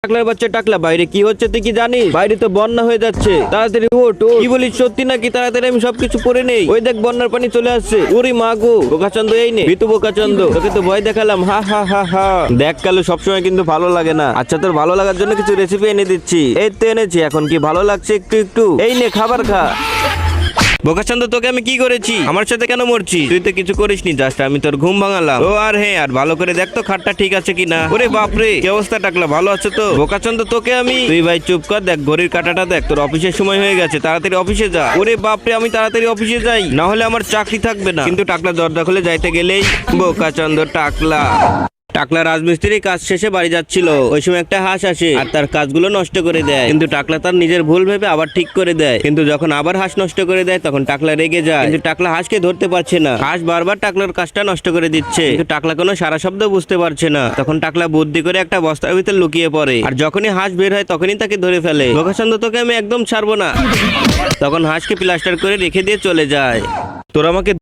টাকলার বাচ্চা টাকলা, বাইরে কি হচ্ছে তুই কি জানিস? বাইরে তো বন্যা হয়ে যাচ্ছে, তাড়াতাড়ি ওঠ। কি বলিস, সত্যি নাকি? তাড়াতাড়ি আমি সবকিছু পরে নেই। ওই দেখ বন্যার পানি চলে আসছে। ওরে মা গো, বোকাচন্দ এই নে, বিতু বোকাচন্দ, তোকে তো ভয় দেখালাম, হা হা হা হা। দেখ কালু, সবসময় কিন্তু ভালো লাগে না। আচ্ছা, তোর ভালো লাগার জন্য কিছু রেসিপি এনে দিচ্ছি। এই তো এনেছি, এখন কি ভালো লাগছে একটু একটু? এই নে, খাবার খা। বোকাচন্দ, তোকে আমি কি করেছি? আমার সাথে কেন মরছিস? তুই তো কিছু করিসনি, জাস্ট আমি তোর ঘুম ভাঙালাম। ও আর হ্যাঁ, আর ভালো করে দেখ তো খাটটা ঠিক আছে কিনা। ওরে বাপরে, কি অবস্থা টাকলা, ভালো আছে তো? বোকাচন্দ, তোকে আমি, তুই ভাই চুপ কর, দেখ ঘড়ির কাঁটাটা দেখ, তোর অফিসের সময় হয়ে গেছে, তাড়াতাড়ি অফিসে যা। ওরে বাপরে, আমি তাড়াতাড়ি অফিসে যাই, না হলে আমার চাকরি থাকবে না। কিন্তু টাকলা দরজা খুলে যাইতে গেলেই বোকাচন্দ টাকলা টাকলা রাজমিস্ত্রি কাজ শেষে বাড়ি যাচ্ছিল। ওই সময় একটা হাঁস আসে আর তার কাজগুলো নষ্ট করে দেয়। কিন্তু টাকলা তার নিজের ভুল ভেবে আবার ঠিক করে দেয়। কিন্তু যখন আবার হাঁস নষ্ট করে দেয়, তখন টাকলা রেগে যায়। কিন্তু টাকলা হাঁসকে ধরতে পারছে না। হাঁস বারবার টাকলার কাজটা নষ্ট করে দিচ্ছে, কিন্তু টাকলা কোনো সারা শব্দ বুঝতে পারছে না। তখন টাকলা বুদ্ধি করে একটা বস্তার ভিতর লুকিয়ে পড়ে, আর যখনই হাঁস বের হয় তখনই তাকে ধরে ফেলে। বোকাচন্দ, তোকে আমি একদম ছাড়বো না। তখন হাঁসকে প্লাস্টার করে রেখে দিয়ে চলে যায়। তোর আমাকে